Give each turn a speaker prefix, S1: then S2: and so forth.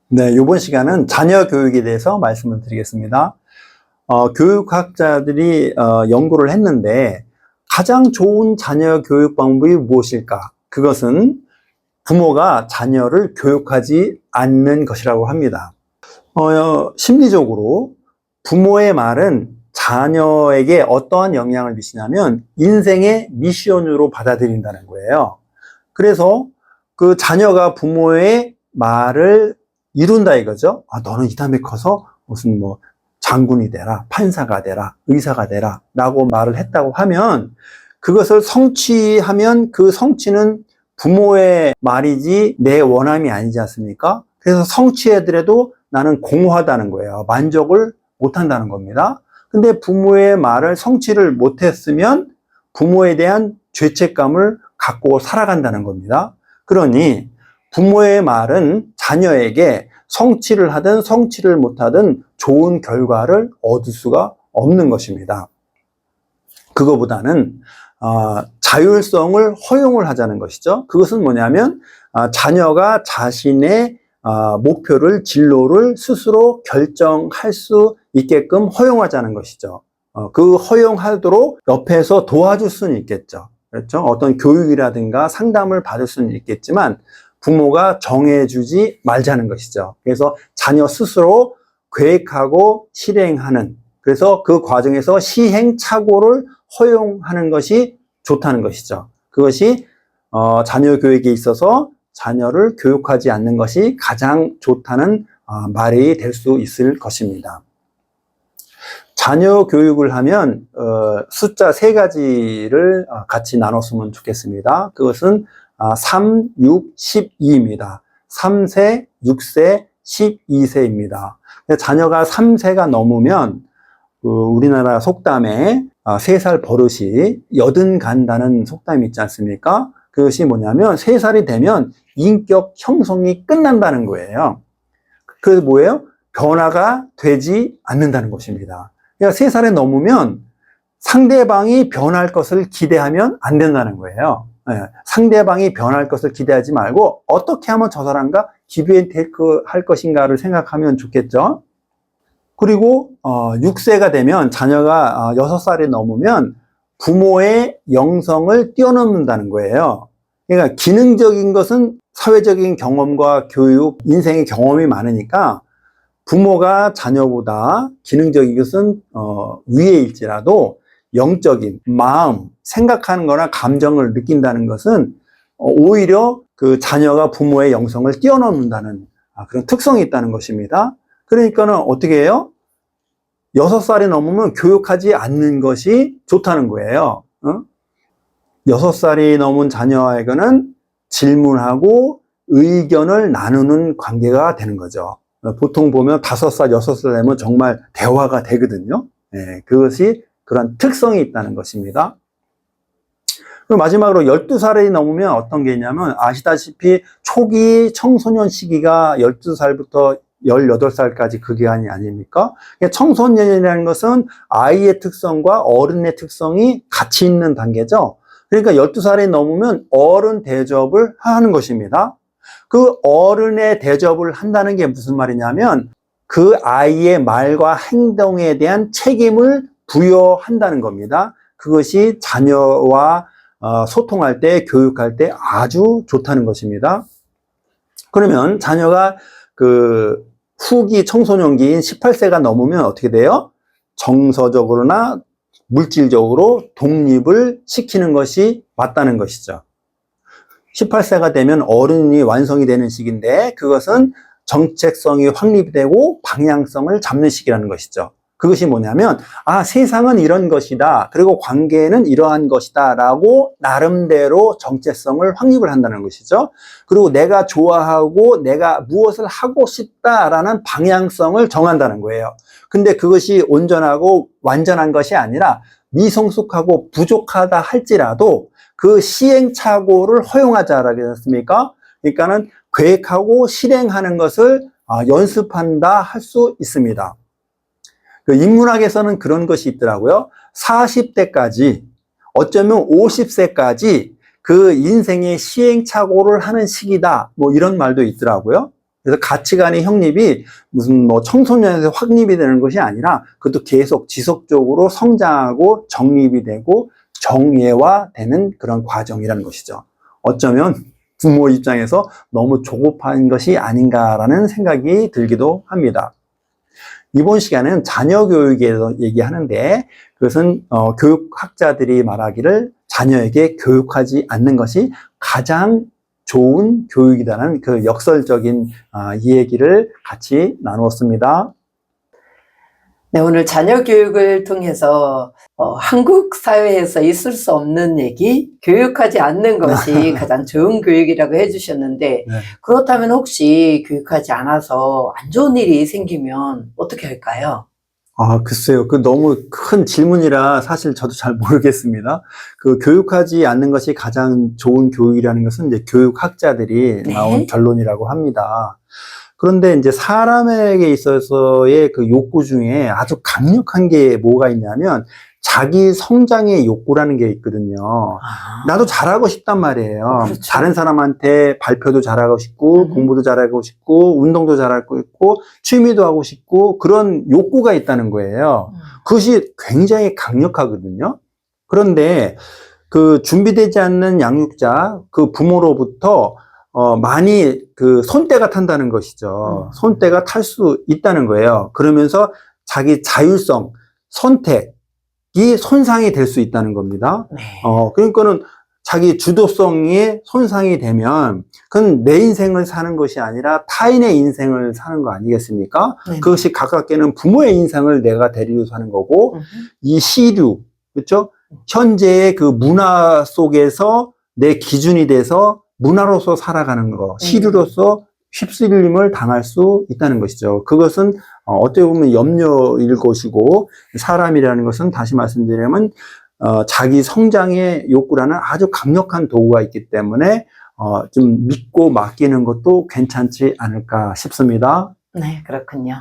S1: 네, 이번 시간은 자녀 교육에 대해서 말씀을 드리겠습니다. 교육학자들이 연구를 했는데 가장 좋은 자녀 교육 방법이 무엇일까? 그것은 부모가 자녀를 교육하지 않는 것이라고 합니다. 심리적으로 부모의 말은 자녀에게 어떠한 영향을 미치냐면 인생의 미션으로 받아들인다는 거예요. 그래서 그 자녀가 부모의 말을 이룬다 이거죠. 너는 이 다음에 커서 무슨 장군이 되라, 판사가 되라, 의사가 되라 라고 말을 했다고 하면 그것을 성취하면 그 성취는 부모의 말이지 내 원함이 아니지 않습니까? 그래서 성취해더라도 나는 공허하다는 거예요. 만족을 못한다는 겁니다. 근데 부모의 말을 성취를 못했으면 부모에 대한 죄책감을 갖고 살아간다는 겁니다. 그러니 부모의 말은 자녀에게 성취를 하든 성취를 못하든 좋은 결과를 얻을 수가 없는 것입니다. 그거보다는 자율성을 허용을 하자는 것이죠. 그것은 뭐냐면 자녀가 자신의 목표를, 진로를 스스로 결정할 수 있게끔 허용하자는 것이죠. 그 허용하도록 옆에서 도와줄 수는 있겠죠. 그렇죠? 어떤 교육이라든가 상담을 받을 수는 있겠지만 부모가 정해주지 말자는 것이죠. 그래서 자녀 스스로 계획하고 실행하는, 그래서 그 과정에서 시행착오를 허용하는 것이 좋다는 것이죠. 그것이 자녀 교육에 있어서 자녀를 교육하지 않는 것이 가장 좋다는 말이 될 수 있을 것입니다. 자녀 교육을 하면 숫자 3가지를 같이 나눴으면 좋겠습니다. 그것은 3, 6, 12입니다. 3세, 6세, 12세입니다. 자녀가 3세가 넘으면 우리나라 속담에 3살 버릇이 여든 간다는 속담이 있지 않습니까? 그것이 뭐냐면 3살이 되면 인격 형성이 끝난다는 거예요. 그게 뭐예요? 변화가 되지 않는다는 것입니다. 그러니까 3살에 넘으면 상대방이 변할 것을 기대하면 안 된다는 거예요. 상대방이 변할 것을 기대하지 말고 어떻게 하면 저 사람과 기브앤테이크 할 것인가를 생각하면 좋겠죠. 그리고 6세가 되면 자녀가 6살이 넘으면 부모의 영성을 뛰어넘는다는 거예요. 그러니까 기능적인 것은 사회적인 경험과 교육, 인생의 경험이 많으니까 부모가 자녀보다 기능적인 것은 위에일지라도 영적인 마음, 생각하는 거나 감정을 느낀다는 것은 오히려 그 자녀가 부모의 영성을 뛰어넘는다는 그런 특성이 있다는 것입니다. 그러니까는 어떻게 해요? 6살이 넘으면 교육하지 않는 것이 좋다는 거예요. 6살이 넘은 자녀에게는 질문하고 의견을 나누는 관계가 되는 거죠. 보통 보면 5살, 6살 되면 정말 대화가 되거든요. 그것이 그런 특성이 있다는 것입니다. 그리고 마지막으로 12살이 넘으면 어떤 게 있냐면 아시다시피 초기 청소년 시기가 12살부터 18살까지 그 기간이 아닙니까? 청소년이라는 것은 아이의 특성과 어른의 특성이 같이 있는 단계죠. 그러니까 12살이 넘으면 어른 대접을 하는 것입니다. 그 어른의 대접을 한다는 게 무슨 말이냐면 그 아이의 말과 행동에 대한 책임을 부여한다는 겁니다. 그것이 자녀와 소통할 때, 교육할 때 아주 좋다는 것입니다. 그러면 자녀가 그 후기 청소년기인 18세가 넘으면 어떻게 돼요? 정서적으로나 물질적으로 독립을 시키는 것이 맞다는 것이죠. 18세가 되면 어른이 완성이 되는 시기인데 그것은 정체성이 확립되고 방향성을 잡는 시기라는 것이죠. 그것이 뭐냐면 세상은 이런 것이다. 그리고 관계는 이러한 것이다. 라고 나름대로 정체성을 확립을 한다는 것이죠. 그리고 내가 좋아하고 내가 무엇을 하고 싶다라는 방향성을 정한다는 거예요. 근데 그것이 온전하고 완전한 것이 아니라 미성숙하고 부족하다 할지라도 그 시행착오를 허용하자라고 했습니까? 그러니까는 계획하고 실행하는 것을 연습한다 할 수 있습니다. 그 인문학에서는 그런 것이 있더라고요. 40대까지, 어쩌면 50세까지 그 인생의 시행착오를 하는 시기다. 이런 말도 있더라고요. 그래서 가치관의 형립이 무슨 뭐 청소년에서 확립이 되는 것이 아니라 그것도 계속 지속적으로 성장하고 정립이 되고 정예화되는 그런 과정이라는 것이죠. 어쩌면 부모 입장에서 너무 조급한 것이 아닌가라는 생각이 들기도 합니다. 이번 시간은 자녀 교육에 대해서 얘기하는데 그것은 교육학자들이 말하기를 자녀에게 교육하지 않는 것이 가장 좋은 교육이라는 그 역설적인 이 얘기를 같이 나누었습니다.
S2: 네, 오늘 자녀 교육을 통해서 한국 사회에서 있을 수 없는 얘기, 교육하지 않는 것이 가장 좋은 교육이라고 해주셨는데
S1: 네.
S2: 그렇다면 혹시 교육하지 않아서 안 좋은 일이 생기면 어떻게 할까요?
S1: 글쎄요. 그 너무 큰 질문이라 사실 저도 잘 모르겠습니다. 그 교육하지 않는 것이 가장 좋은 교육이라는 것은 이제 교육학자들이
S2: 네.
S1: 나온 결론이라고 합니다. 그런데 이제 사람에게 있어서의 그 욕구 중에 아주 강력한 게 뭐가 있냐면 자기 성장의 욕구라는 게 있거든요. 나도 잘하고 싶단 말이에요.
S2: 그렇죠.
S1: 다른 사람한테 발표도 잘하고 싶고 공부도 잘하고 싶고 운동도 잘하고 있고 취미도 하고 싶고 그런 욕구가 있다는 거예요. 그것이 굉장히 강력하거든요. 그런데 그 준비되지 않는 양육자, 그 부모로부터 많이 그 손때가 탄다는 것이죠. 손때가 탈 수 있다는 거예요. 그러면서 자기 자율성, 선택이 손상이 될 수 있다는 겁니다.
S2: 네.
S1: 그러니까는 자기 주도성이 손상이 되면 그건 내 인생을 사는 것이 아니라 타인의 인생을 사는 거 아니겠습니까?
S2: 네.
S1: 그것이 가깝게는 부모의 인생을 내가 데리고 사는 거고 이 시류, 그렇죠? 현재의 그 문화 속에서 내 기준이 돼서 문화로서 살아가는 거, 시류로서 휩쓸림을 당할 수 있다는 것이죠. 그것은 어떻게 보면 염려일 것이고 사람이라는 것은 다시 말씀드리면 자기 성장의 욕구라는 아주 강력한 도구가 있기 때문에 좀 믿고 맡기는 것도 괜찮지 않을까 싶습니다.
S2: 네, 그렇군요.